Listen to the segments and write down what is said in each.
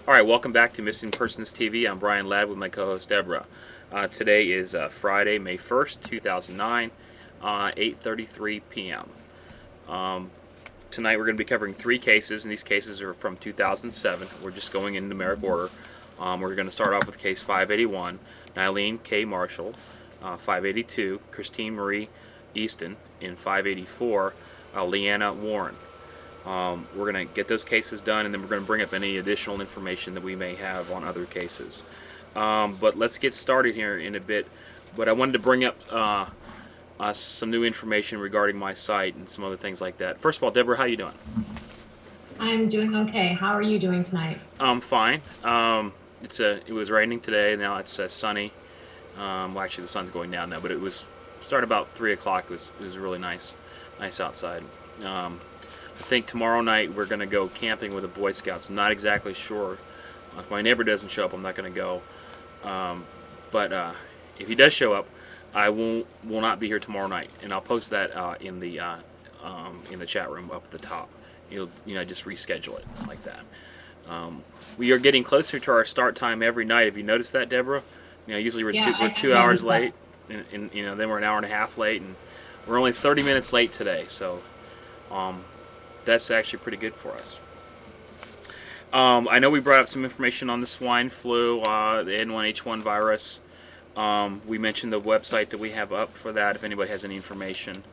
All right, welcome back to Missing Persons TV. I'm Brian Ladd with my co-host Deborah. Today is Friday, May 1st, 2009, 8:33 p.m. Um, Tonight we're going to be covering three cases, and these cases are from 2007. We're just going in numeric order. We're going to start off with case 581, Nyleen K. Marshall, 582, Christine Marie Eastin, and 584, Leanna Warren. We're going to get those cases done, and then we're going to bring up any additional information that we may have on other cases. But let's get started here in a bit. But I wanted to bring up some new information regarding my site and some other things like that. First of all, Deborah, how you doing? I'm doing okay. How are you doing tonight? I'm fine. It was raining today. Now it's sunny. Well, actually, the sun's going down now, but it was started about 3 o'clock. It was really nice outside. I think tomorrow night we're going to go camping with the Boy Scouts. I'm not exactly sure. If my neighbor doesn't show up, I'm not going to go. But if he does show up, I will not be here tomorrow night, and I'll post that in the chat room up at the top. Just reschedule it like that. We are getting closer to our start time every night. Have you noticed that, Deborah? Usually Yeah, we're I have 2 hours noticed that. late, and then we're an hour and a half late, and we're only 30 minutes late today. So that's actually pretty good for us. I know we brought up some information on the swine flu, the N1H1 virus. We mentioned the website that we have up for that if anybody has any information.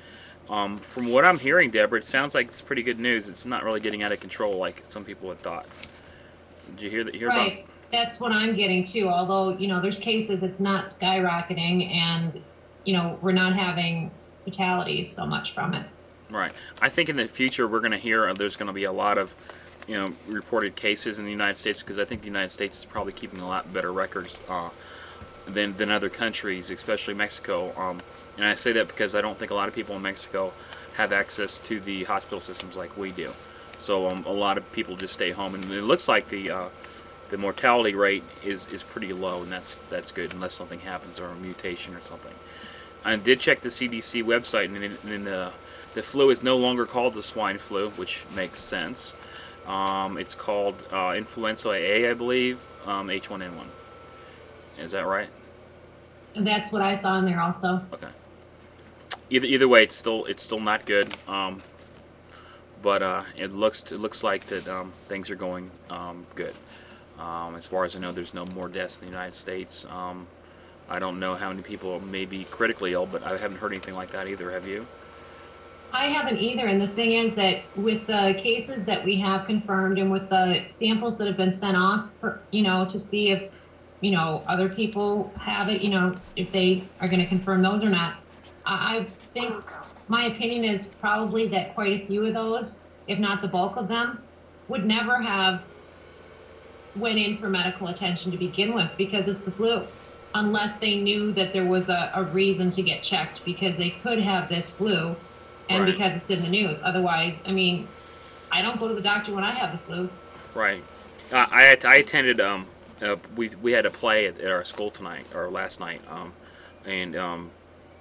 From what I'm hearing, Deborah, it sounds like it's pretty good news. It's not really getting out of control like some people had thought. Did you hear about? Right. That's what I'm getting too. Although, there's cases it's not skyrocketing and, we're not having fatalities so much from it. Right. I think in the future we're going to hear there's going to be a lot of, reported cases in the United States, because I think the United States is probably keeping a lot better records than other countries, especially Mexico. And I say that because I don't think a lot of people in Mexico have access to the hospital systems like we do. So a lot of people just stay home, and it looks like the mortality rate is pretty low, and that's good unless something happens or a mutation or something. I did check the CDC website, and the flu is no longer called the swine flu, which makes sense. It's called influenza A, I believe, H1N1. Is that right? And that's what I saw in there also. Okay. Either way, it's still not good. But it looks like that things are going good. As far as I know, there's no more deaths in the United States. I don't know how many people may be critically ill, but I haven't heard anything like that either. Have you? I haven't either. And the thing is that with the cases that we have confirmed and with the samples that have been sent off for, to see if, other people have it, if they are going to confirm those or not. I think my opinion is probably that quite a few of those, if not the bulk of them, would never have went in for medical attention to begin with because it's the flu, unless they knew that there was a reason to get checked because they could have this flu and Right. because it's in the news. Otherwise, I mean, I don't go to the doctor when I have the flu. Right. I attended. We had a play at our school tonight or last night, and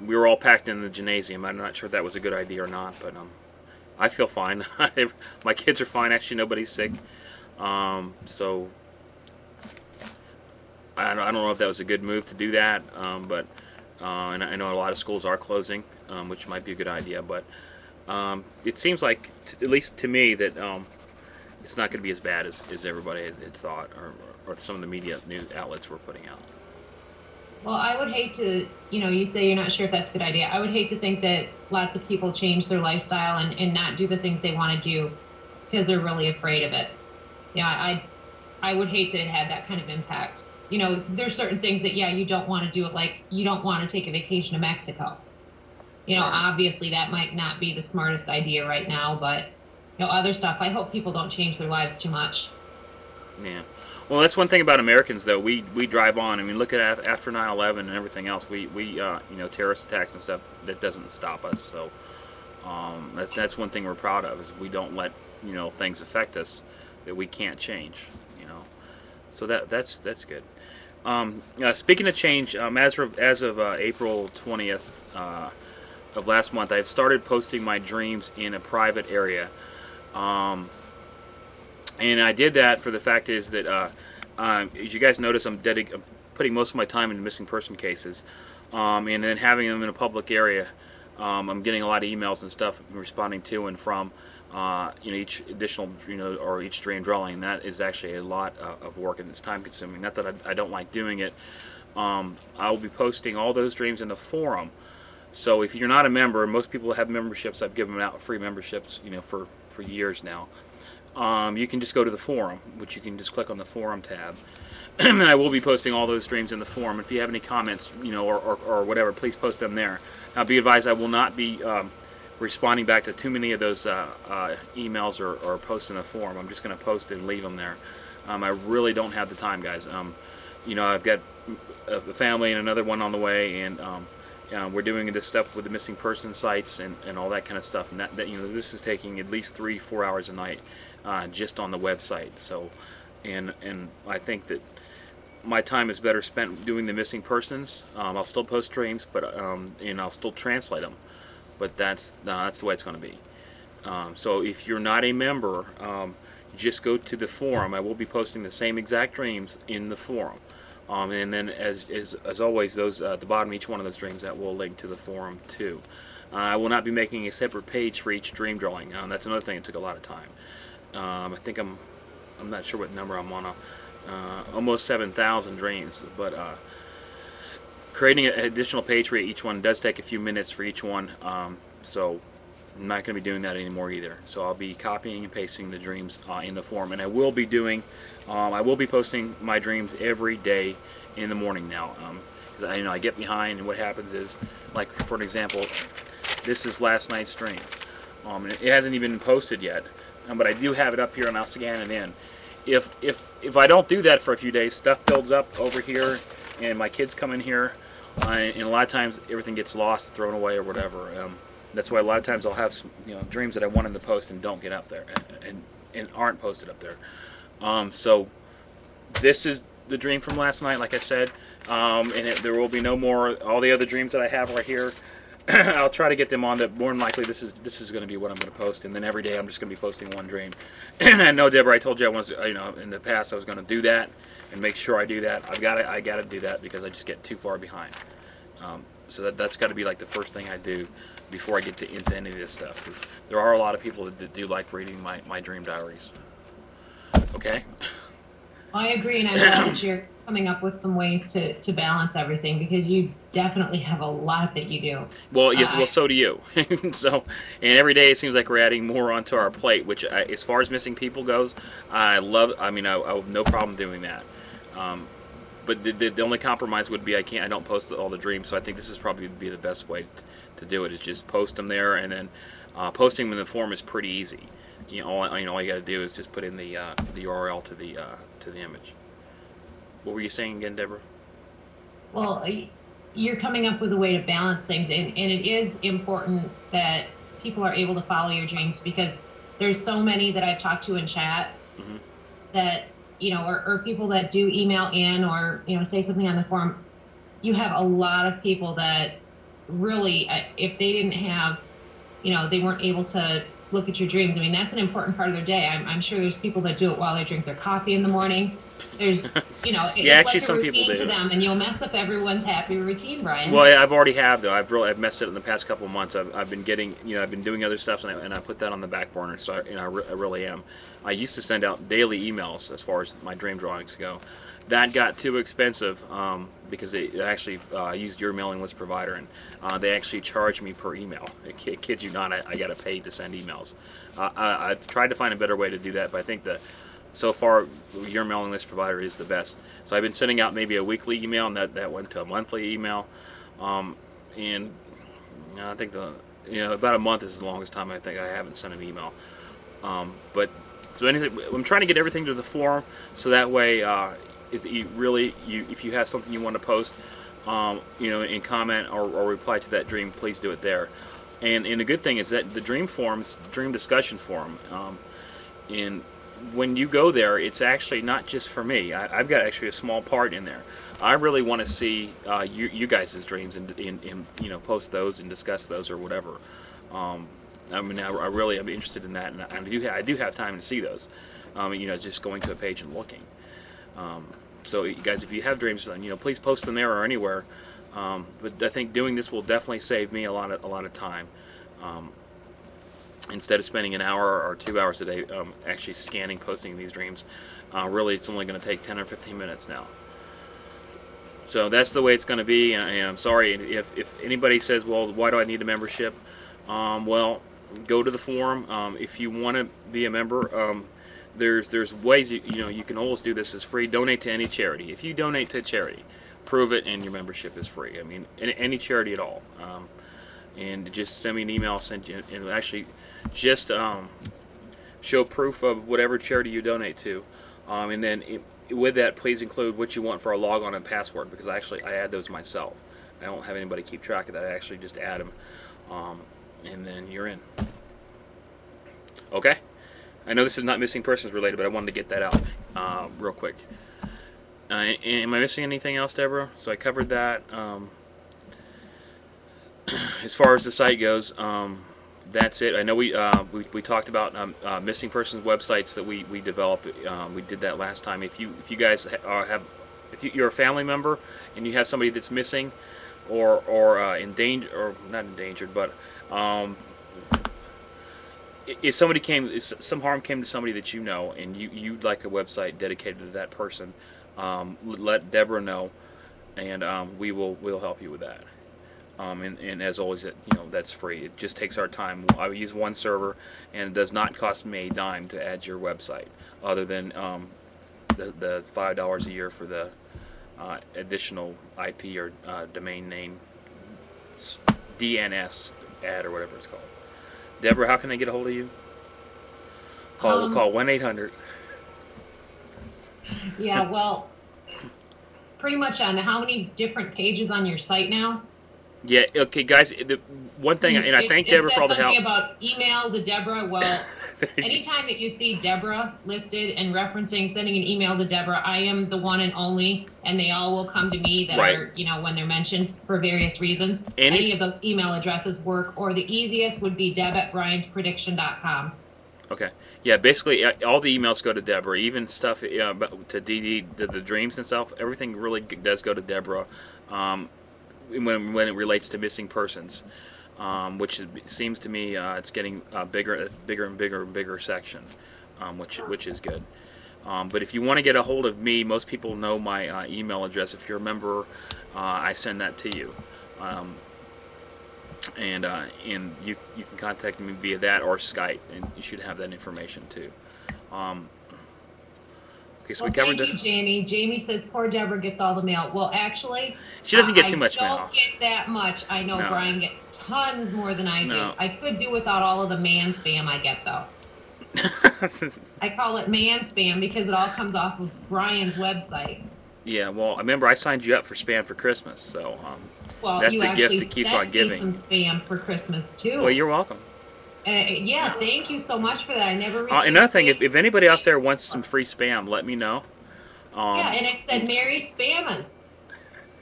we were all packed in the gymnasium. I'm not sure if that was a good idea or not, but I feel fine. My kids are fine. Actually, nobody's sick. So I don't know if that was a good move to do that, but and I know a lot of schools are closing, which might be a good idea. But it seems like, at least to me, that it's not going to be as bad as everybody had thought, or some of the media news outlets were putting out. Well, I would hate to, you say you're not sure if that's a good idea. I would hate to think that lots of people change their lifestyle and not do the things they want to do because they're really afraid of it. Yeah, I would hate that it had that kind of impact. There's certain things that, yeah, you don't want to do it. Like you don't want to take a vacation to Mexico. Right. Obviously that might not be the smartest idea right now, but other stuff, I hope people don't change their lives too much. Yeah. Well, that's one thing about Americans, though. We drive on. I mean, look at after 9/11 and everything else. We terrorist attacks and stuff. That doesn't stop us. So that's one thing we're proud of, is we don't let things affect us that we can't change. So that's good. Speaking of change, as of April 20th of last month, I've started posting my dreams in a private area. And I did that for the fact is that, as you guys notice, I'm putting most of my time into missing person cases, and then having them in a public area. I'm getting a lot of emails and stuff, responding to and from, each additional, or each dream dwelling. And that is actually a lot of work, and it's time consuming. Not that I don't like doing it. I will be posting all those dreams in the forum. So if you're not a member, most people have memberships. I've given out free memberships, for years now. You can just go to the forum, which you can just click on the forum tab. And I will be posting all those streams in the forum. If you have any comments, or whatever, please post them there. Now, be advised, I will not be responding back to too many of those emails or posts in the forum. I'm just going to post it and leave them there. I really don't have the time, guys. I've got a family and another one on the way, and we're doing this stuff with the missing person sites and all that kind of stuff. And that this is taking at least 3-4 hours a night just on the website. So, and I think that my time is better spent doing the missing persons. I'll still post streams, but and I'll still translate them. But that's the way it's going to be. So if you're not a member, just go to the forum. I will be posting the same exact dreams in the forum. And then, as always, those at the bottom of each one of those dreams, that will link to the forum too. I will not be making a separate page for each dream drawing. That's another thing that took a lot of time. I think I'm not sure what number I'm on. Almost 7,000 dreams, but creating an additional page for each one does take a few minutes for each one. So I'm not going to be doing that anymore either. So I'll be copying and pasting the dreams in the forum, and I will be posting my dreams every day in the morning now. Because I get behind, and what happens is, like for an example, this is last night's dream. It hasn't even been posted yet, but I do have it up here, and I'll scan it in. If I don't do that for a few days, stuff builds up over here, and my kids come in here, and a lot of times everything gets lost, thrown away, or whatever. That's why a lot of times I'll have some, dreams that I wanted to post and don't get up there, and aren't posted up there. So this is the dream from last night, like I said, and there will be no more. All the other dreams that I have right here, I'll try to get them on. That more than likely this is going to be what I'm going to post, and then every day I'm just going to be posting one dream. And I know, Deborah, I told you I was, in the past I was going to do that and make sure I do that. I got to do that because I just get too far behind. So that's got to be like the first thing I do before I get into any of this stuff. 'Cause there are a lot of people that do like reading my dream diaries. Okay. I agree, and I'm glad that you're coming up with some ways to balance everything, because you definitely have a lot that you do. Well, yes, well, so do you. So, and every day it seems like we're adding more onto our plate, which, as far as missing people goes, I love. I have no problem doing that. But the only compromise would be I don't post all the dreams. So I think this is probably be the best way to do it. Is just post them there, and then posting them in the forum is pretty easy. All you got to do is just put in the URL to the image. What were you saying again, Deborah? Well, you're coming up with a way to balance things, and it is important that people are able to follow your dreams, because there's so many that I've talked to in chat that, or people that do email in or, say something on the forum. You have a lot of people that really, if they didn't have, they weren't able to look at your dreams. I mean, that's an important part of their day. I'm sure there's people that do it while they drink their coffee in the morning. There's, yeah, it's actually, like a some routine people do. to them, and you'll mess up everyone's happy routine, Brian. Well, I've already though. I've messed it in the past couple of months. I've been getting, I've been doing other stuff, and I put that on the back burner. So I really am. I used to send out daily emails as far as my dream drawings go. That got too expensive because it actually I used your mailing list provider, and they actually charge me per email. I kid you not, I got to pay to send emails. I've tried to find a better way to do that, but I think so far your mailing list provider is the best. So I've been sending out maybe a weekly email, and that went to a monthly email, and I think about a month is the longest time I think I haven't sent an email. But so I'm trying to get everything to the forum, so that way. If you have something you want to post, in comment or reply to that dream, please do it there. And the good thing is that the dream forums, dream discussion forum, and when you go there, it's actually not just for me. I've got actually a small part in there. I really want to see you guys' dreams and post those and discuss those or whatever. I really am interested in that, and I do have time to see those. just going to a page and looking. So you guys, if you have dreams, then please post them there or anywhere. But I think doing this will definitely save me a lot of time. Instead of spending an hour or 2 hours a day actually scanning, posting these dreams, really it's only going to take 10 or 15 minutes now. So that's the way it's going to be. And I'm sorry if anybody says, well, why do I need a membership? Well, go to the forum. If you want to be a member, there's ways you can always do this as free. Donate to any charity. If you donate to a charity, prove it, and your membership is free. I mean, any charity at all. And just send me an email. And actually just show proof of whatever charity you donate to, and then with that, please include what you want for a logon and password, because I add those myself. I don't have anybody keep track of that. I actually just add them, and then you're in. Okay. I know this is not missing persons related, but I wanted to get that out real quick. Am I missing anything else, Deborah? So I covered that. As far as the site goes, that's it. I know we talked about missing persons websites that we developed. We did that last time. If you guys you're a family member and you have somebody that's missing or endangered, or not endangered, but if some harm came to somebody that you know, and you'd like a website dedicated to that person, let Deborah know, and we'll help you with that. And as always, that's free. It just takes our time. I use one server, and it does not cost me a dime to add your website, other than the $5 a year for the additional IP or domain name DNS ad, or whatever it's called. Deborah, how can they get a hold of you? Call 1-800. Yeah, well, pretty much on how many different pages on your site now? Yeah, okay, guys, the one thing, and I thank Deborah for all the help. It says something about email to Deborah. Well, anytime that you see Deborah listed and referencing sending an email to Deborah, I am the one and only, and they all will come to me that are, when they're mentioned for various reasons. Any of those email addresses work, or the easiest would be deb@briansprediction.com. Okay. Yeah, basically all the emails go to Deborah, even stuff to Dee, the dreams and stuff. Everything really does go to Deborah. When it relates to missing persons, which seems to me it's getting bigger and bigger section, which is good. But if you want to get a hold of me, most people know my email address. If you're a member, I send that to you, and you can contact me via that or Skype, and you should have that information too. Okay, so thank you, Jamie. Jamie says poor Deborah gets all the mail. Well, actually, she doesn't get too much mail. I don't get that much. I know Brian gets tons more than I do. I could do without all of the man spam I get, though. I call it man spam because it all comes off of Brian's website. Yeah, well, I remember I signed you up for spam for Christmas, so well, that's the gift that keeps on giving. You actually sent me some spam for Christmas too. Well, you're welcome. Yeah, thank you so much for that. I never received another thing, if anybody out there wants some free spam, let me know. Yeah, and it said Merry Spammers.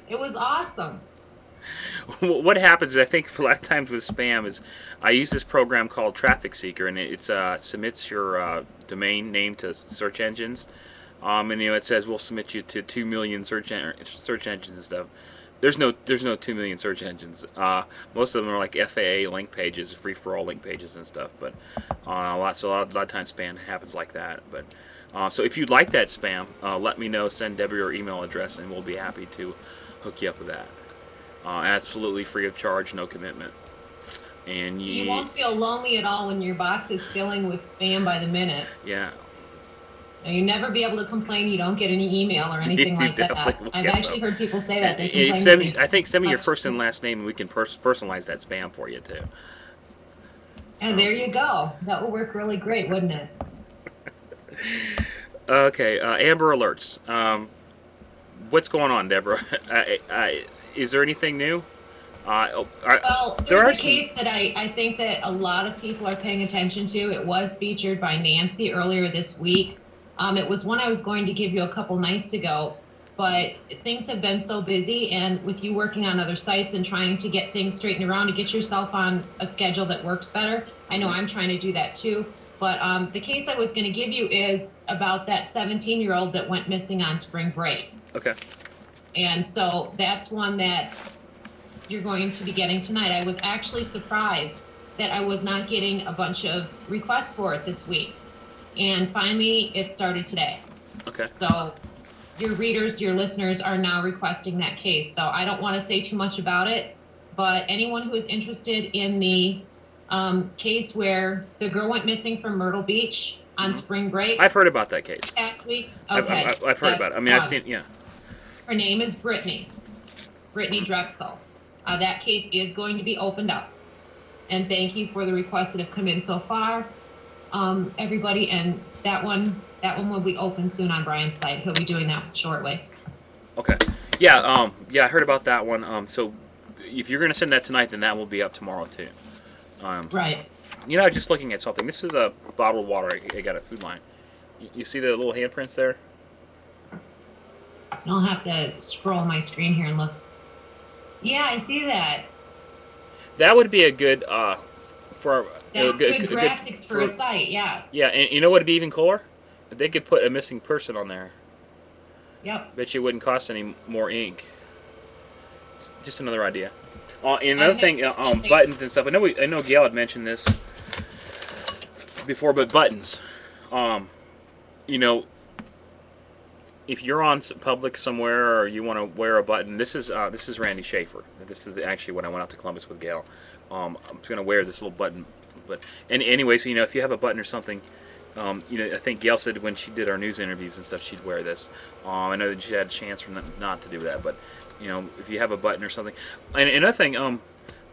It was awesome. What happens is, I think for a lot of times with spam, is I use this program called Traffic Seeker, and it submits your domain name to search engines, and it says we'll submit you to 2 million search engines and stuff. There's no 2 million search engines. Most of them are like FAA link pages, free-for-all link pages and stuff. But a lot of times spam happens like that. But so if you'd like that spam, let me know. Send Debbie your email address, and we'll be happy to hook you up with that. Absolutely free of charge, no commitment. And you won't feel lonely at all when your box is filling with spam by the minute. Yeah. You never be able to complain you don't get any email or anything like that. I've actually heard people say that. They send me your first and last name, and we can personalize that spam for you too. And there you go. That would work really great, wouldn't it? Okay, Amber Alerts. What's going on, Deborah? Is there anything new? Well, there's a case that I think that a lot of people are paying attention to. It was featured by Nancy earlier this week. It was one I was going to give you a couple nights ago, but things have been so busy, and with you working on other sites and trying to get things straightened around to get yourself on a schedule that works better, I know I'm trying to do that too. But the case I was going to give you is about that 17-year-old that went missing on spring break. Okay. And so that's one that you're going to be getting tonight. I was actually surprised that I was not getting a bunch of requests for it this week. And finally, it started today. Okay. So your readers, your listeners are now requesting that case. So I don't want to say too much about it, but anyone who is interested in the case where the girl went missing from Myrtle Beach on spring break. I've heard about that case. Past week. Okay. I've heard about it. I mean, I've seen, yeah. Her name is Brittany Drexel. That case is going to be opened up. And thank you for the requests that have come in so far, everybody. And that one will be open soon on Brian's site. He'll be doing that shortly. Okay. Yeah. Yeah, I heard about that one. So if you're going to send that tonight, then that will be up tomorrow too. Right. You know, just looking at something. This is a bottled water I got at Food Line. You see the little handprints there? I'll have to scroll my screen here and look. Yeah, I see that. That would be a good for that's good graphics for a site. Yes. Yeah, and you know what would be even cooler? If they could put a missing person on there. Yep. Bet you it wouldn't cost any more ink. Just another idea. And another thing, buttons and stuff. I know Gail had mentioned this before, but buttons. You know, if you're on public somewhere or you want to wear a button, this is Randy Schaefer. This is actually when I went out to Columbus with Gail. I'm just gonna wear this little button. But anyway, so you know, if you have a button or something, you know, I think Gail said when she did our news interviews and stuff, she'd wear this. I know that she had a chance for not to do that, but you know, if you have a button or something. And another thing,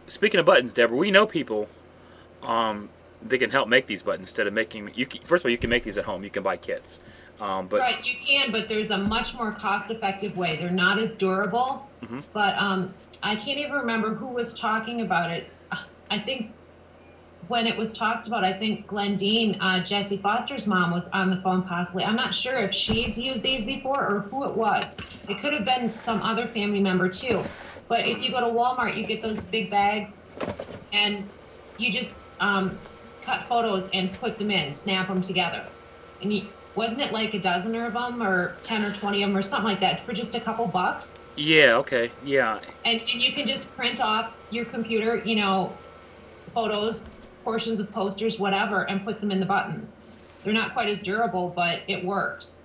speaking of buttons, Deborah, we know people they can help make these buttons instead of making. First of all, you can make these at home. You can buy kits. But right, you can, but there's a much more cost-effective way. They're not as durable, but I can't even remember who was talking about it. I think when it was talked about, I think Glendine, Jessie Foster's mom, was on the phone possibly. I'm not sure if she's used these before or who it was. It could have been some other family member too. But if you go to Walmart, you get those big bags, and you just cut photos and put them in, snap them together. And wasn't it like a dozen of them or 10 or 20 of them or something like that for just a couple bucks? Yeah, okay, yeah. And you can just print off your computer, you know, photos, portions of posters, whatever, and put them in the buttons. They're not quite as durable, but it works.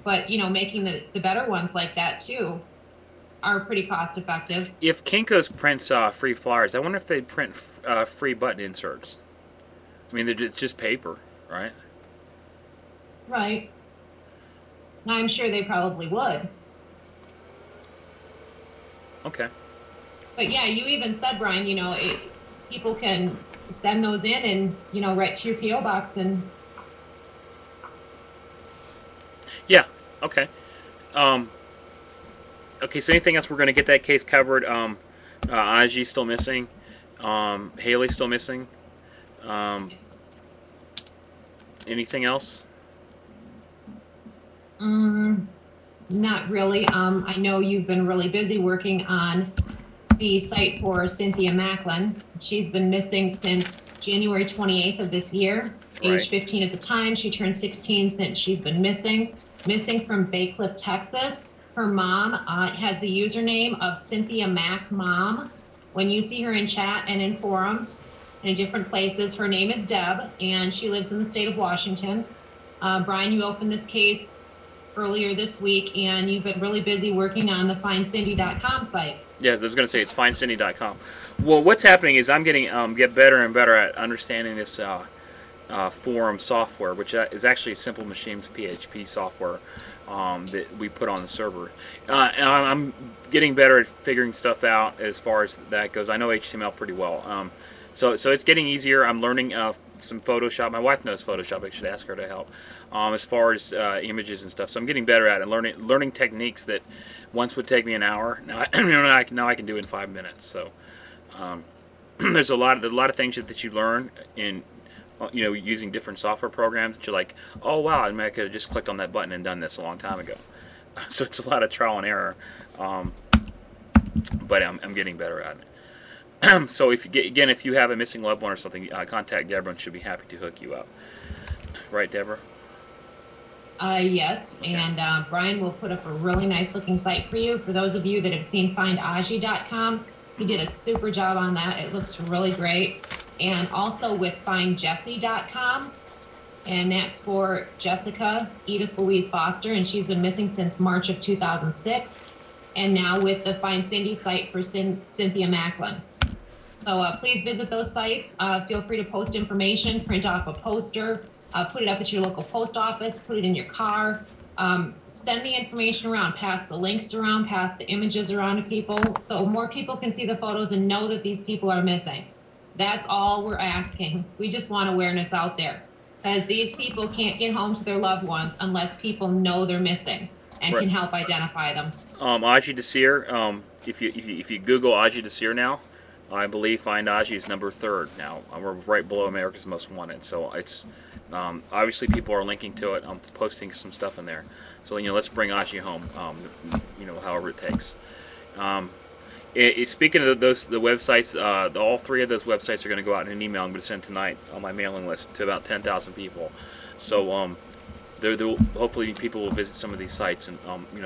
But, you know, making the better ones like that too are pretty cost effective. If Kinko's prints free flyers, I wonder if they print free button inserts. I mean, it's just paper, right? Right. I'm sure they probably would. Okay. But yeah, you even said, Brian, you know, people can send those in and, you know, right to your P.O. box and. Yeah. Okay. Okay. So anything else? We're going to get that case covered. Adji still missing. Haleigh still missing. Yes. Anything else? Not really. I know you've been really busy working on the site for Cynthia Macklin. She's been missing since January 28th of this year, age 15 at the time. She turned 16 since she's been missing from Bay Cliff, Texas. Her mom has the username of Cynthia Mac Mom. When you see her in chat and in forums and in different places, her name is Deb, and she lives in the state of Washington. Brian, you opened this case earlier this week, and you've been really busy working on the FindCindy.com site. Yes, I was going to say it's FindCindy.com. Well, what's happening is I'm getting get better and better at understanding this forum software, which is actually Simple Machines PHP software that we put on the server. And I'm getting better at figuring stuff out as far as that goes. I know HTML pretty well. So it's getting easier. I'm learning some Photoshop. My wife knows Photoshop. I should ask her to help as far as images and stuff. So I'm getting better at it, learning techniques that once would take me an hour. Now I can do in 5 minutes. So there's a lot of things that you learn in using different software programs that you're like, oh wow, I could have just clicked on that button and done this a long time ago. So it's a lot of trial and error, but I'm getting better at it. So if you have a missing loved one or something, contact Deborah and she'll be happy to hook you up. Right, Deborah? Yes, Okay. and Brian will put up a really nice looking site for you. For those of you that have seen findadji.com, he did a super job on that. It looks really great. And also with findjessie.com, and that's for Jessica Edith Louise Foster, and she's been missing since March of 2006. And now with the Find Cindy site for Cynthia Macklin. So please visit those sites. Feel free to post information, print off a poster, put it up at your local post office, put it in your car. Send the information around, pass the links around, pass the images around to people so more people can see the photos and know that these people are missing. That's all we're asking. We just want awareness out there because these people can't get home to their loved ones unless people know they're missing and Right. can help identify them. Adji Desir. If you Google Adji Desir now, I believe Find Adji is number 3rd now. We're right below America's Most Wanted. So it's obviously people are linking to it. I'm posting some stuff in there. So let's bring Adji home. However it takes. Speaking of the websites, all 3 of those websites are going to go out in an email I'm going to send tonight on my mailing list to about 10,000 people. So hopefully people will visit some of these sites and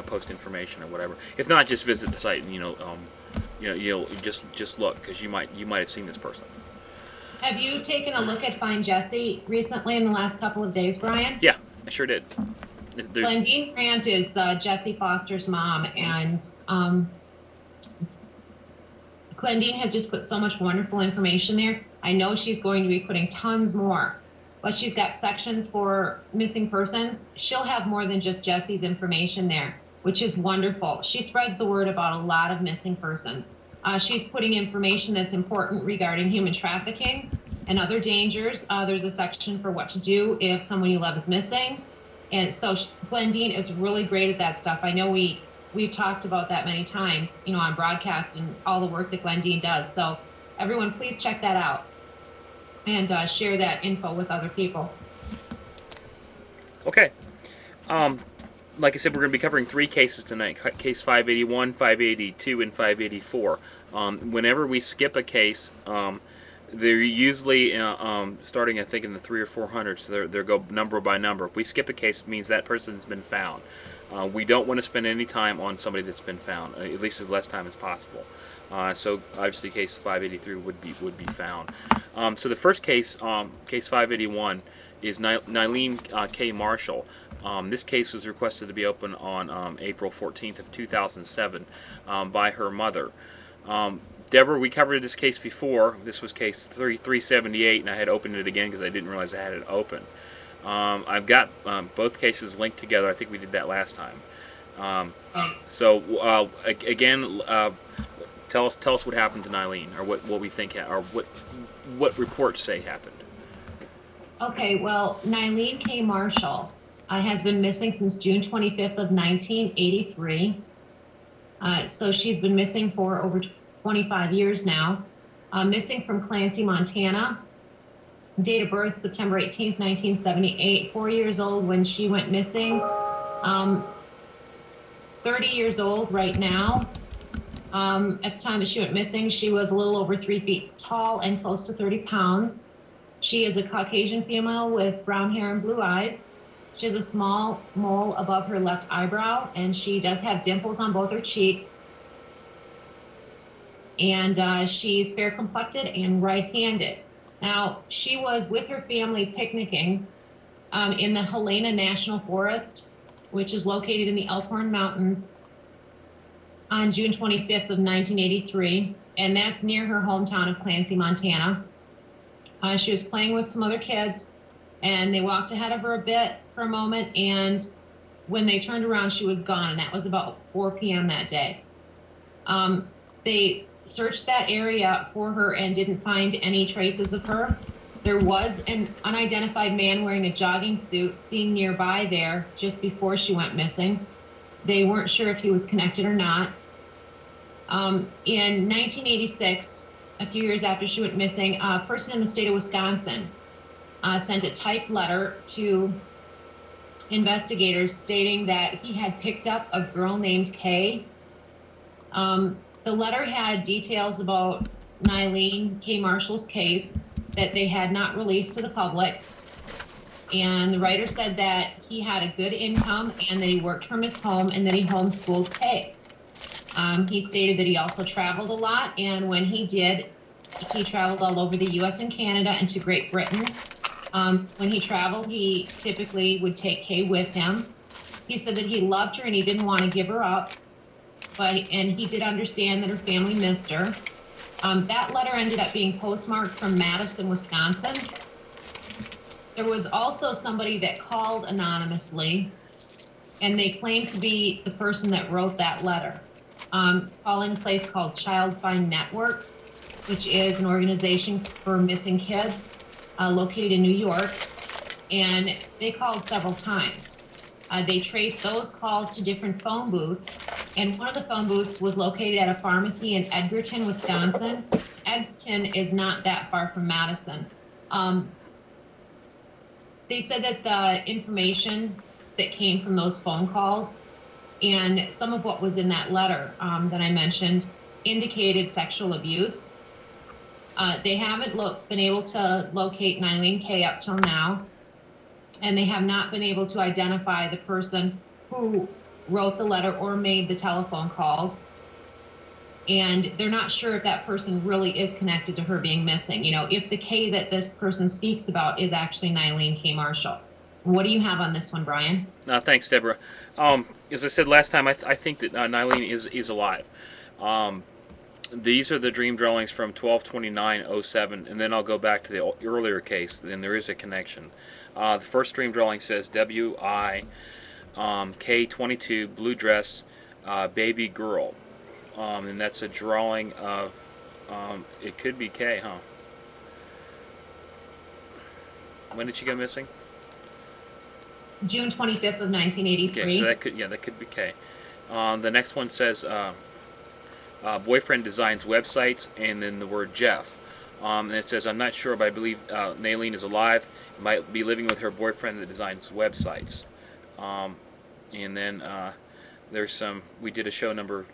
post information or whatever. If not, just visit the site and you'll just look because you might have seen this person. Have you taken a look at Find Jessie recently in the last couple of days, Brian? Yeah, I sure did. Glendine Grant is Jessie Foster's mom, and Glendine has just put so much wonderful information there. I know she's going to be putting tons more, but she's got sections for missing persons. She'll have more than just Jessie's information there, which is wonderful. She spreads the word about a lot of missing persons. She's putting information that's important regarding human trafficking and other dangers. There's a section for what to do if someone you love is missing. And so Glendine is really great at that stuff. I know we've talked about that many times, on broadcast and all the work that Glendine does. So everyone, please check that out and share that info with other people. Okay. Like I said, we're going to be covering 3 cases tonight. Case 581, 582, and 584. Whenever we skip a case, they're usually starting, I think, in the 300 or 400. So they go number by number. If we skip a case, it means that person's been found. We don't want to spend any time on somebody that's been found, at least as less time as possible. So obviously, case 583 would be found. So the first case, case 581, is Nyleen K. Marshall. This case was requested to be open on April 14th of 2007 by her mother. Deborah, we covered this case before. This was case 378, and I had opened it again because I didn't realize I had it open. I've got both cases linked together. I think we did that last time. Again, tell us what happened to Nyleen, or what we think, or what reports say happened. Okay, well, Nyleen K. Marshall has been missing since June 25th of 1983. So she's been missing for over 25 years now. Missing from Clancy, Montana. Date of birth, September 18th, 1978. 4 years old when she went missing. 30 years old right now. At the time that she went missing, she was a little over 3 feet tall and close to 30 pounds. She is a Caucasian female with brown hair and blue eyes. She has a small mole above her left eyebrow, and she does have dimples on both her cheeks. And she's fair complected and right-handed. Now, she was with her family picnicking in the Haleigh National Forest, which is located in the Elkhorn Mountains, on June 25th of 1983, and that's near her hometown of Clancy, Montana. She was playing with some other kids, and they walked ahead of her a bit for a moment, and when they turned around, she was gone, and that was about 4 p.m. that day. They searched that area for her and didn't find any traces of her. There was an unidentified man wearing a jogging suit seen nearby there just before she went missing. They weren't sure if he was connected or not. In 1986, a few years after she went missing, a person in the state of Wisconsin sent a typed letter to investigators stating that he had picked up a girl named Kay. The letter had details about Nyleen K. Marshall's case that they had not released to the public. And the writer said that he had a good income and that he worked from his home and that he homeschooled Kay. He stated that he also traveled a lot, and when he did, he traveled all over the US and Canada and to Great Britain. When he traveled, he typically would take Kay with him. He said that he loved her and he didn't want to give her up, and he did understand that her family missed her. That letter ended up being postmarked from Madison, Wisconsin. There was also somebody that called anonymously, and they claimed to be the person that wrote that letter. Calling place called Child Find Network, which is an organization for missing kids located in New York, and they called several times. They traced those calls to different phone booths, and one of the phone booths was located at a pharmacy in Edgerton, Wisconsin. Edgerton is not that far from Madison. They said that the information that came from those phone calls and some of what was in that letter that I mentioned indicated sexual abuse. They haven't been able to locate Nyleen K up till now, and they have not been able to identify the person who wrote the letter or made the telephone calls. And they're not sure if that person really is connected to her being missing. You know, if the K that this person speaks about is actually Nyleen K. Marshall. What do you have on this one, Brian? Thanks, Deborah. As I said last time, I think that Nyleen is alive. These are the dream drawings from 12/29/07, and then I'll go back to the earlier case. Then there is a connection. The first dream drawing says WI K22 blue dress baby girl, and that's a drawing of it could be K, huh? When did she go missing? June 25th of 1983. Okay, so that could be K. The next one says boyfriend designs websites, and then the word Jeff. And it says, I'm not sure, but I believe Nyleen is alive. Might be living with her boyfriend that designs websites. And then there's some. We did a show number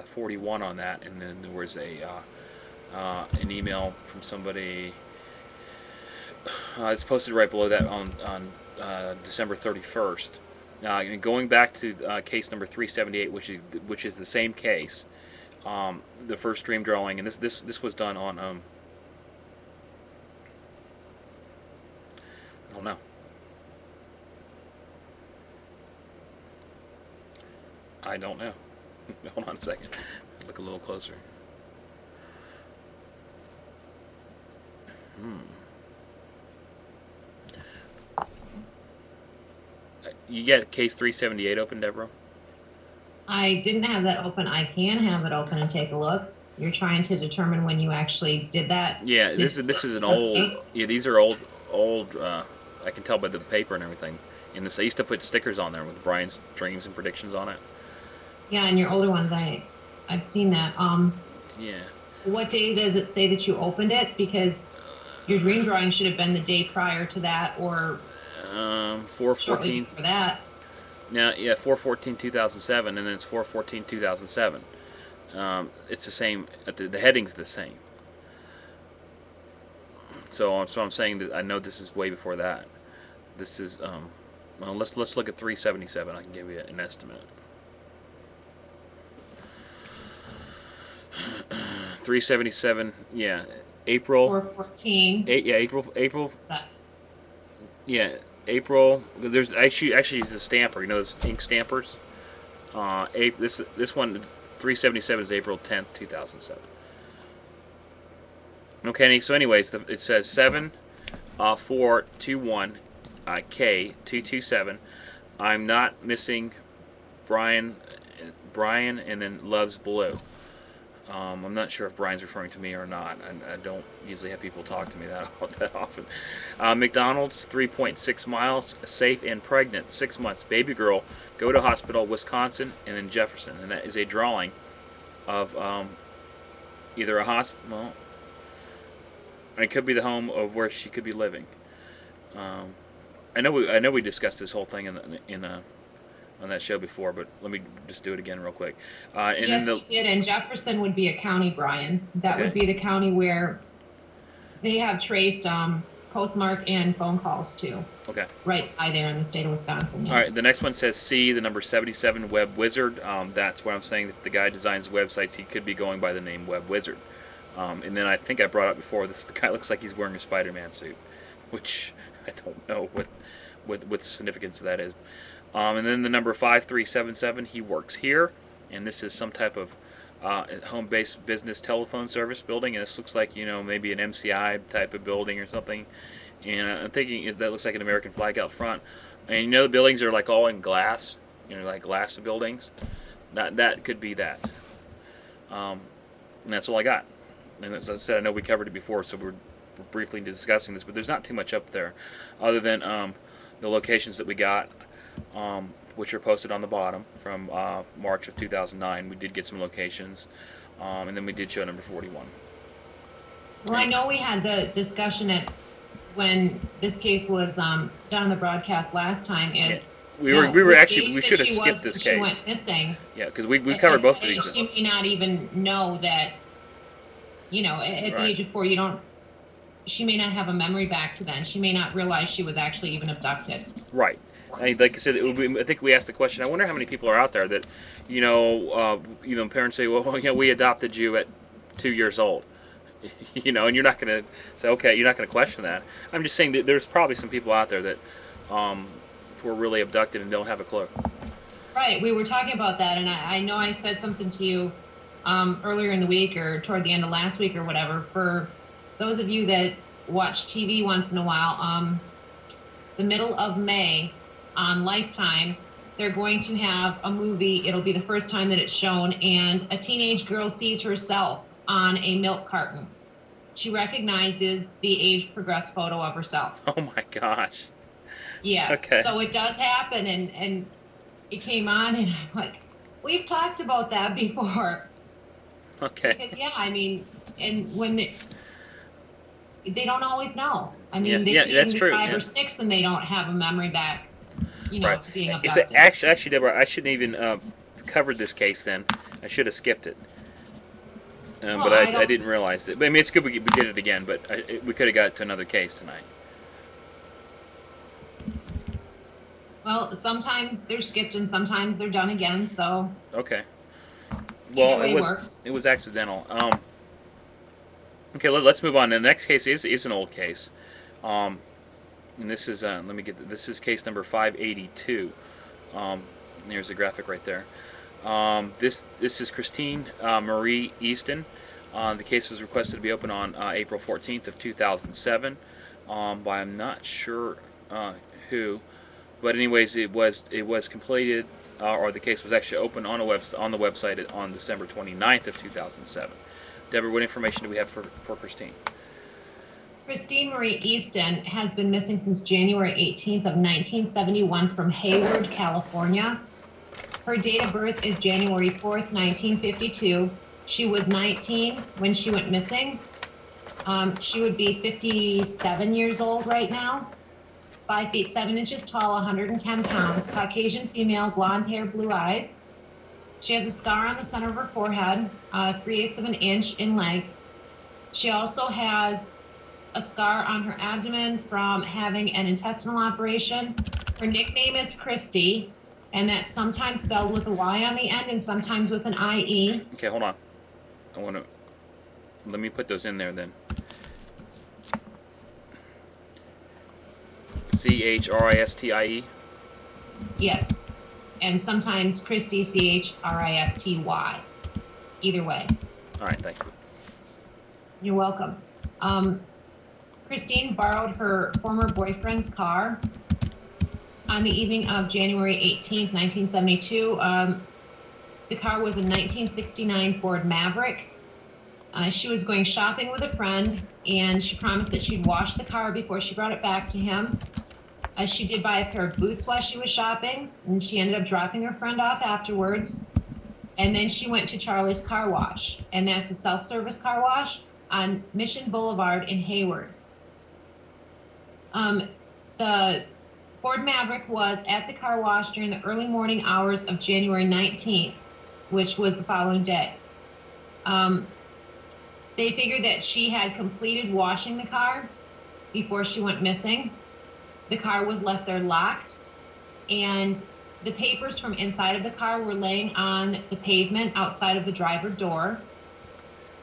41 on that, and then there was an email from somebody. It's posted right below that on December 31st. Going back to case number 378, which is the same case. The first dream drawing, and this was done on I don't know. I don't know. Hold on a second. Look a little closer. You get case 378 open, Deborah? I didn't have that open. I can have it open and take a look. You're trying to determine when you actually did that? Yeah, this is an old. Yeah, these are old. I can tell by the paper and everything. And this, I used to put stickers on there with Brian's dreams and predictions on it. Yeah, and your older ones, I've seen that. Yeah. What day does it say that you opened it? Because your dream drawing should have been the day prior to that, or 4/14 for that. Now, yeah, 4/14/2007, and then it's 4/14/2007. It's the same. The heading's the same. So I'm saying that I know this is way before that. This is well, let's look at 377. I can give you an estimate. 377. Yeah, April. 4/14. Yeah, April. Yeah, April. There's actually it's a stamper. You know those ink stampers. This one 377 is April 10th, 2007. Okay, so anyways, it says 7/4/21 K227. I'm not missing Brian, and then loves blue. I'm not sure if Brian's referring to me or not. I don't usually have people talk to me that often. McDonald's, 3.6 miles, safe and pregnant, 6 months, baby girl, go to hospital, Wisconsin, and then Jefferson. And that is a drawing of either a hospital, and it could be the home of where she could be living. I know we discussed this whole thing on that show before, but let me just do it again real quick. Yes, we did, and Jefferson would be a county, Brian. That would be the county where they have traced postmark and phone calls too. Okay. Right by there in the state of Wisconsin. Yes. All right. The next one says C, the number 77, Web Wizard. That's what I'm saying. If the guy designs websites, he could be going by the name Web Wizard. And then I think I brought up before, the guy looks like he's wearing a Spider-Man suit, which I don't know what the significance of that is. And then the number 5377, he works here, and this is some type of home-based business telephone service building, and this looks like, maybe an MCI type of building or something. And I'm thinking that looks like an American flag out front. And the buildings are like all in glass, like glass buildings. That could be that. And that's all I got. And as I said, I know we covered it before, so we're briefly discussing this, but there's not too much up there other than the locations that we got, which are posted on the bottom from March of 2009. We did get some locations, and then we did show number 41. Well, I know we had the discussion when this case was done on the broadcast last time. We should have skipped this case. She went missing. Yeah, because we covered both of these. She may not even know that, at the age of 4, she may not have a memory back to then. She may not realize she was actually even abducted. Right. Like I said, I think we asked the question, I wonder how many people are out there that, parents say, well, we adopted you at 2 years old. And you're not going to say, okay, you're not going to question that. I'm just saying that there's probably some people out there that were really abducted and don't have a clue. Right. We were talking about that, and I know I said something to you earlier in the week or toward the end of last week or whatever. For those of you that watch TV once in a while, the middle of May on Lifetime, they're going to have a movie. It'll be the first time that it's shown, and a teenage girl sees herself on a milk carton. She recognizes the age progressed photo of herself. Oh my gosh. Yes. Okay. So it does happen, and it came on, and I'm like, we've talked about that before. Okay. Because and when they don't always know. They could that's be true. 5 or 6 and they don't have a memory back, right. to being abducted. Actually, Deborah, I shouldn't even covered this case then. I should have skipped it. But I didn't realize it. But, it's good we did it again, but we could have got to another case tonight. Well, sometimes they're skipped and sometimes they're done again, so. Okay. Well, it was accidental. Okay, let's move on. The next case is an old case. And this is this is case number 582. There's a graphic right there. This is Christine Marie Eastin. The case was requested to be open on April 14th of 2007 by I'm not sure who, but anyways, it was completed, or the case was actually opened on the website on December 29th of 2007. Deborah, what information do we have for Christine? Christine Marie Eastin has been missing since January 18th of 1971 from Hayward, California. Her date of birth is January 4th, 1952. She was 19 when she went missing. She would be 57 years old right now. 5 feet 7 inches tall, 110 pounds, Caucasian female, blonde hair, blue eyes. She has a scar on the center of her forehead, 3/8 of an inch in length. She also has a scar on her abdomen from having an intestinal operation. Her nickname is Christy, and that's sometimes spelled with a Y on the end and sometimes with an IE. Okay, hold on. Let me put those in there then. CHRISTIE? Yes. And sometimes Christy, CHRISTY. Either way. All right, thank you. You're welcome. Christine borrowed her former boyfriend's car on the evening of January 18th, 1972. The car was a 1969 Ford Maverick. She was going shopping with a friend, and she promised that she'd wash the car before she brought it back to him. She did buy a pair of boots while she was shopping, and she ended up dropping her friend off afterwards. And then she went to Charlie's Car Wash, and that's a self-service car wash on Mission Boulevard in Hayward. The Ford Maverick was at the car wash during the early morning hours of January 19th, which was the following day. They figured that she had completed washing the car, before she went missing. The car was left there locked, and the papers from inside of the car were laying on the pavement outside of the driver's door.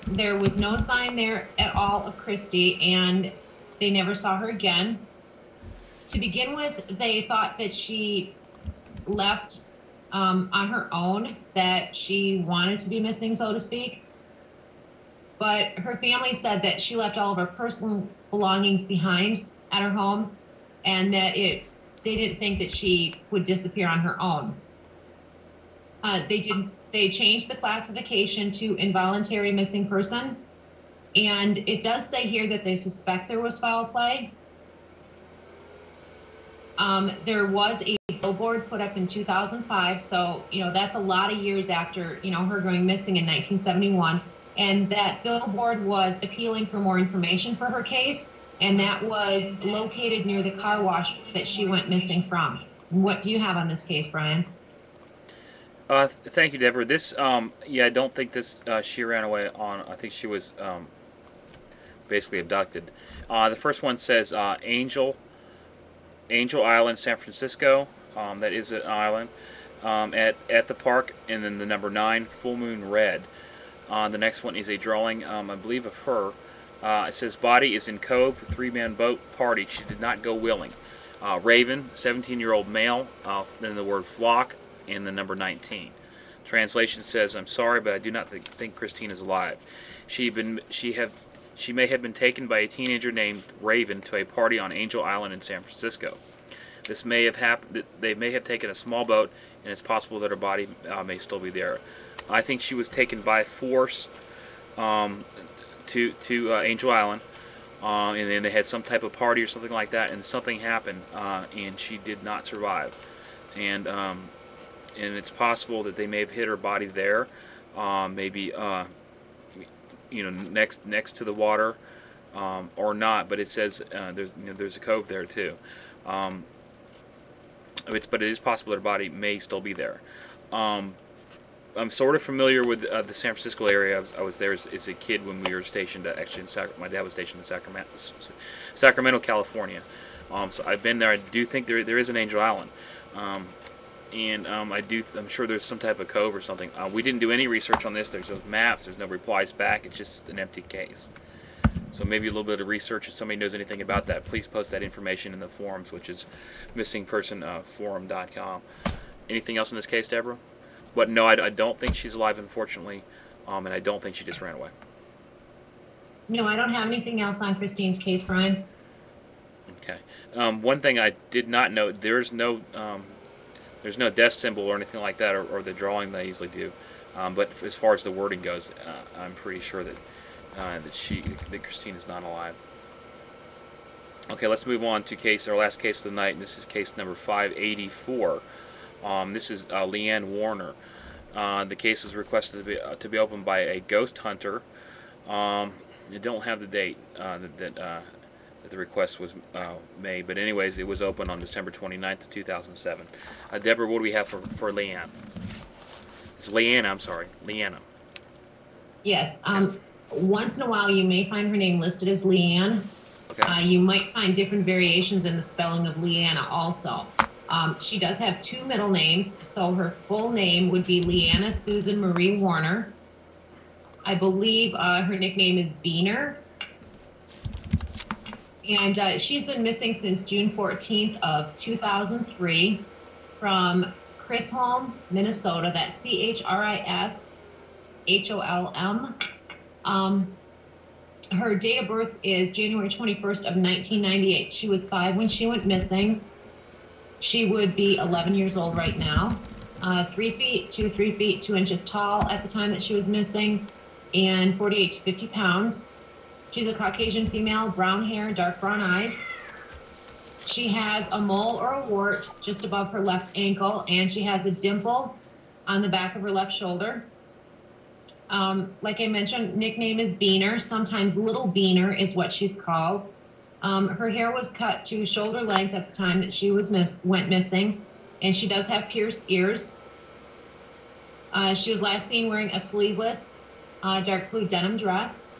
There was no sign there at all of Christy, and they never saw her again. To begin with, they thought that she left on her own, that she wanted to be missing, so to speak. But her family said that she left all of her personal belongings behind at her home, and that they didn't think that she would disappear on her own. They changed the classification to involuntary missing person, and it does say here that they suspect there was foul play. There was a billboard put up in 2005, so that's a lot of years after her going missing in 1971, and that billboard was appealing for more information for her case, and that was located near the car wash that she went missing from. What do you have on this case, Brian? Thank you, Deborah. This, yeah, I don't think this she ran away on. I think she was basically abducted. The first one says Angel Island, San Francisco. That is an island at the park, and then the number 9, Full Moon Red. The next one is a drawing, I believe, of her. It says body is in cove for 3-man boat party. She did not go willing. Raven, 17-year-old male. Then the word flock and the number 19. Translation says, I'm sorry, but I do not think Christine is alive. She may have been taken by a teenager named Raven to a party on Angel Island in San Francisco. This may have happened. They may have taken a small boat, and it's possible that her body may still be there. I think she was taken by force to Angel Island, and then they had some type of party or something like that, and something happened, and she did not survive. And it's possible that they may have hid her body there, maybe next to the water, or not. But it says there's a cove there too. But it is possible that her body may still be there. I'm sort of familiar with the San Francisco area. I was there as a kid when we were stationed my dad was stationed in Sacramento, California. So I've been there. I do think there is an Angel Island. I'm sure there's some type of cove or something. We didn't do any research on this. There's no maps. There's no replies back. It's just an empty case. So maybe a little bit of research. If somebody knows anything about that, please post that information in the forums, which is missingpersonforum.com. Anything else in this case, Deborah? But no, I don't think she's alive, unfortunately, and I don't think she just ran away. No, I don't have anything else on Christine's case, Brian. Okay. One thing I did not know, there's no death symbol or anything like that, or the drawing they usually do. But as far as the wording goes, I'm pretty sure that Christine is not alive. Okay, let's move on to our last case of the night, and this is case number 584. This is Leanne Warner. The case is requested to be opened by a ghost hunter. You don't have the date that the request was made, but anyways, it was opened on December 29th, 2007. Deborah, what do we have for Leanne? It's Leanna, I'm sorry. Leanna. Yes. Once in a while, you may find her name listed as Leanne. Okay. You might find different variations in the spelling of Leanna also. She does have 2 middle names, so her full name would be Leanna Susan Marie Warner. I believe her nickname is Beaner. And she's been missing since June 14th of 2003 from Chisholm, Minnesota. That's Chisholm. Her date of birth is January 21st of 1998. She was 5 when she went missing. She would be 11 years old right now. 3 feet to 3 feet 2 inches tall at the time that she was missing, and 48 to 50 pounds. She's a Caucasian female, brown hair, dark brown eyes. She has a mole or a wart just above her left ankle, and she has a dimple on the back of her left shoulder. Like I mentioned, nickname is Beaner. Sometimes Little Beaner is what she's called. Her hair was cut to shoulder length at the time that she went missing, and she does have pierced ears. She was last seen wearing a sleeveless dark blue denim dress.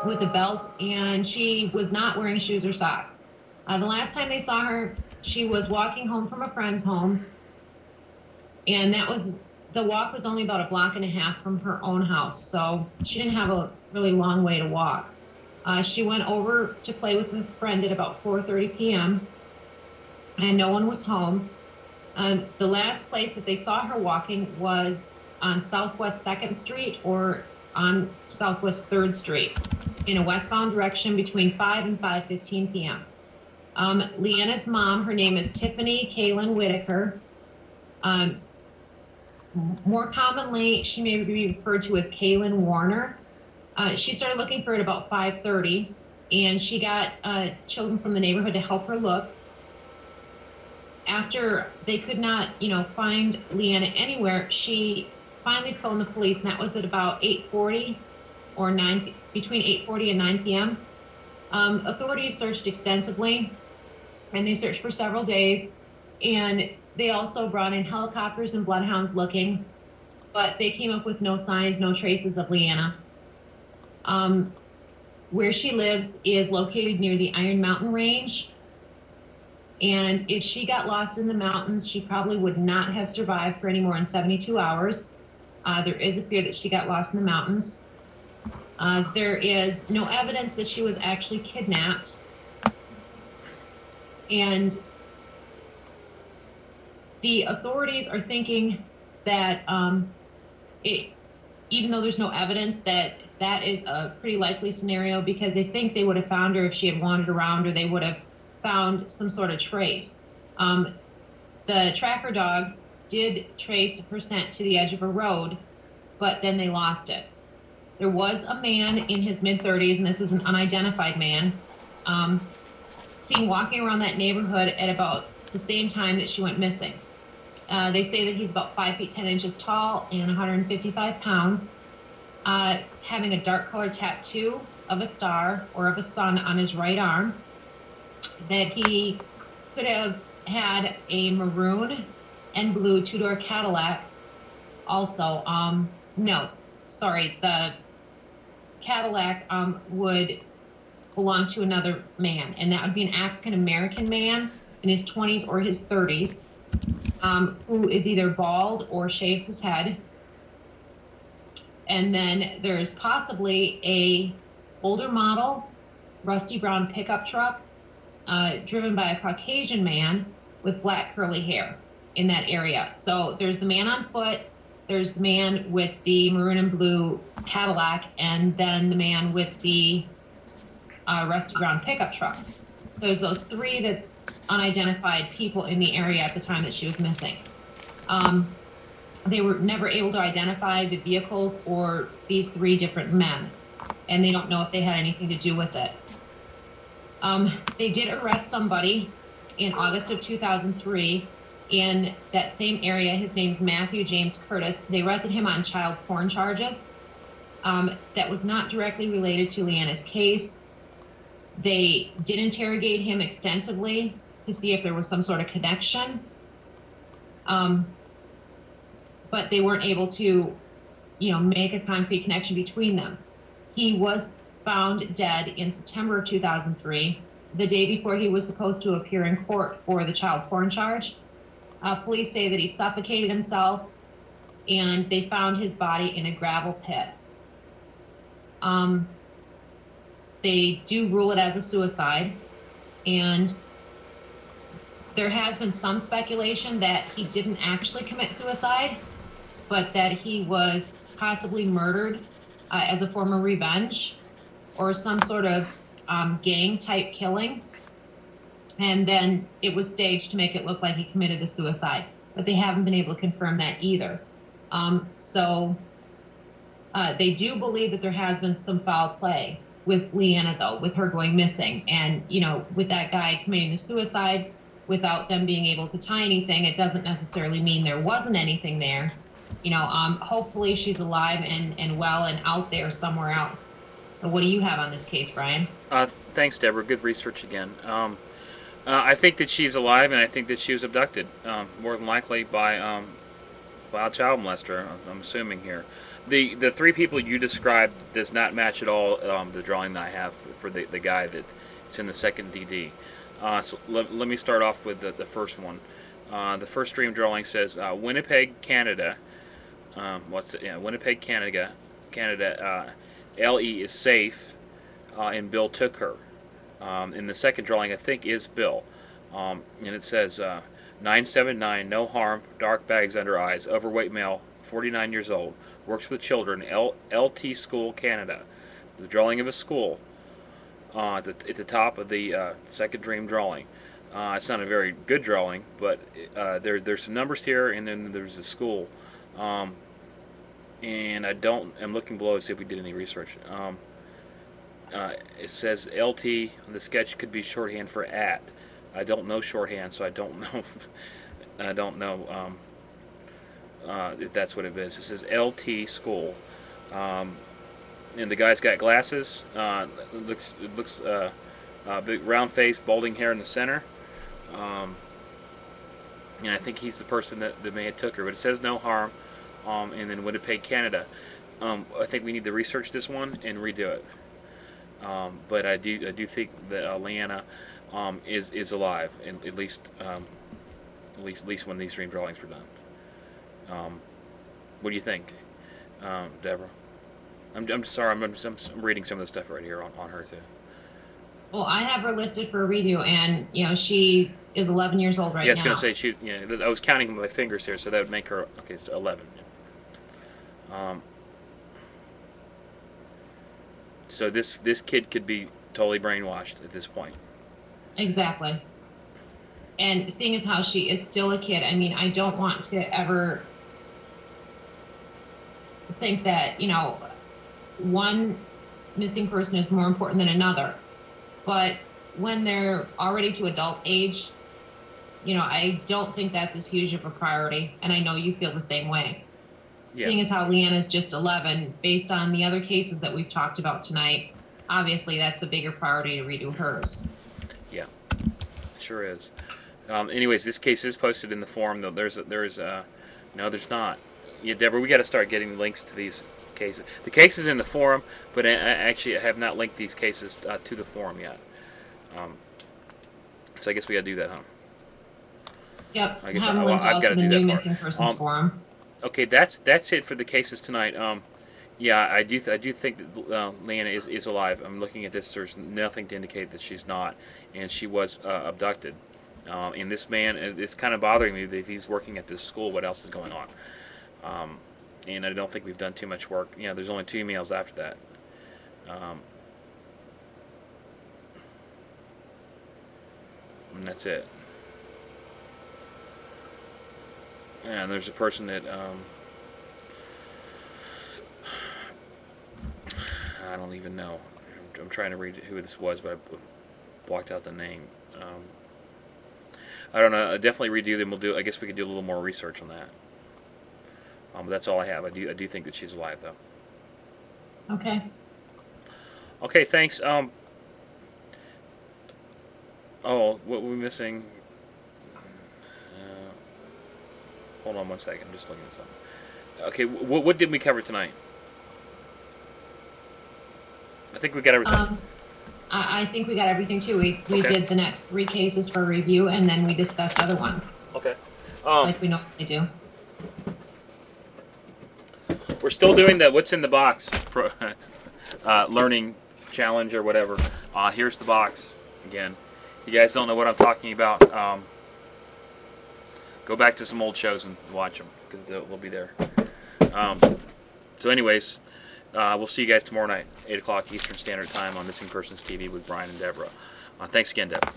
with a belt, and she was not wearing shoes or socks. The last time they saw her, she was walking home from a friend's home, and the walk was only about a block and a half from her own house, so she didn't have a really long way to walk. She went over to play with a friend at about 4:30 p.m., and no one was home. The last place that they saw her walking was on Southwest 2nd Street or on Southwest 3rd Street in a westbound direction between 5 and 5:15 p.m. Leanna's mom, her name is Tiffany Kaylin Whitaker. More commonly, she may be referred to as Kaylin Warner. She started looking for it about 5:30, and she got children from the neighborhood to help her look. After they could not, find Leanna anywhere, she finally phoned the police, and that was at about 8:40 or between 8:40 and 9 p.m. Authorities searched extensively, and they searched for several days, and they also brought in helicopters and bloodhounds looking, but they came up with no signs, no traces of Leanna. Where she lives is located near the Iron Mountain Range, and if she got lost in the mountains, she probably would not have survived for any more than 72 hours. There is a fear that she got lost in the mountains. There is no evidence that she was actually kidnapped, and the authorities are thinking that even though there's no evidence, that is a pretty likely scenario, because they think they would have found her if she had wandered around, or they would have found some sort of trace. The tracker dogs did trace her scent to the edge of a road, but then they lost it. There was a man in his mid-30s, and this is an unidentified man, seen walking around that neighborhood at about the same time that she went missing. They say that he's about 5 feet 10 inches tall and 155 pounds, having a dark colored tattoo of a star or of a sun on his right arm, that he could have had a maroon and blue two-door Cadillac. Also, the Cadillac would belong to another man, and that would be an African-American man in his 20s or his 30s, who is either bald or shaves his head. And then there's possibly a older model, rusty brown pickup truck, driven by a Caucasian man with black curly hair in that area. So there's the man on foot, there's the man with the maroon and blue Cadillac, and then the man with the rusty brown pickup truck. There's those three unidentified people in the area at the time that she was missing. They were never able to identify the vehicles or these three different men, and they don't know if they had anything to do with it. They did arrest somebody in August of 2003 in that same area. His name's Matthew James Curtis. They arrested him on child porn charges. That was not directly related to Leanna's case. They did interrogate him extensively to see if there was some sort of connection. But they weren't able to, make a concrete connection between them. He was found dead in September of 2003, the day before he was supposed to appear in court for the child porn charge. Police say that he suffocated himself, and they found his body in a gravel pit. They do rule it as a suicide, and there has been some speculation that he didn't actually commit suicide, but that he was possibly murdered as a form of revenge or some sort of gang-type killing. And then it was staged to make it look like he committed the suicide, but they haven't been able to confirm that either. So they do believe that there has been some foul play with Leanna, though, with her going missing. And, with that guy committing the suicide without them being able to tie anything, it doesn't necessarily mean there wasn't anything there. Hopefully she's alive and well and out there somewhere else. But what do you have on this case, Brian? Thanks, Deborah. Good research again. I think that she's alive, and I think that she was abducted, more than likely by Wild child molester, I'm assuming here. The three people you described does not match at all the drawing that I have for the guy that's in the second DD. So let me start off with the first one. The first dream drawing says Winnipeg, Canada. Winnipeg, Canada. Canada. LE is safe, and Bill took her. In the second drawing, I think, is Bill. And it says 979, no harm, dark bags under eyes, overweight male, 49 years old, works with children, LT School, Canada. The drawing of a school at the top of the second dream drawing. It's not a very good drawing, but there's some numbers here, and then there's a school. And I'm looking below to see if we did any research. It says LT on the sketch could be shorthand for at. I don't know shorthand, so I don't know. I don't know if that's what it is. It says LT School, and the guy's got glasses. It looks big round face, balding hair in the center. And I think he's the person that may have took her. But it says no harm, and then Winnipeg, Canada. I think we need to research this one and redo it. But I do think that Leanna is alive, at least when these dream drawings were done. What do you think, Deborah? I'm sorry, I'm reading some of the stuff right here on her too. Well, I have her listed for a redo, and she is 11 years old right now. Yeah, I was going to say I was counting my fingers here, so that would make her okay. So 11. So this kid could be totally brainwashed at this point. Exactly. And seeing as how she is still a kid, I mean, I don't want to ever think that, one missing person is more important than another. But when they're already to adult age, I don't think that's as huge of a priority. And I know you feel the same way. Yeah. Seeing as how Leanna's just 11, based on the other cases that we've talked about tonight, obviously that's a bigger priority to redo hers. Yeah, sure is. Anyways, this case is posted in the forum, though. No, there's not. Yeah, Deborah, we got to start getting links to these cases. The case is in the forum, but I have not linked these cases to the forum yet. So I guess we got to do that, huh? Yep. I guess I've got to do that. New missing persons forum. Okay, that's it for the cases tonight. Yeah, I do think that Leanna is alive. I'm looking at this. There's nothing to indicate that she's not, and she was abducted. And this man, it's kind of bothering me that if he's working at this school, what else is going on? And I don't think we've done too much work. There's only 2 emails after that. And that's it. And there's a person that I don't even know. I'm trying to read who this was, but I blocked out the name. I don't know. I'll definitely redo them. I guess we could do a little more research on that. But that's all I have. I do think that she's alive, though. Okay. Okay. Thanks. Oh, what we're missing? Hold on 1 second. I'm just looking at something. Okay. What did we cover tonight? I think we got everything. I think we got everything too. We did the next 3 cases for review, and then we discussed other ones. Okay. Like we normally do. We're still doing the what's in the box learning challenge or whatever. Here's the box again. You guys don't know what I'm talking about. Go back to some old shows and watch them because they'll be there. So anyways, we'll see you guys tomorrow night, 8 o'clock Eastern Standard Time on Missing Persons TV with Brian and Deborah. Thanks again, Deborah.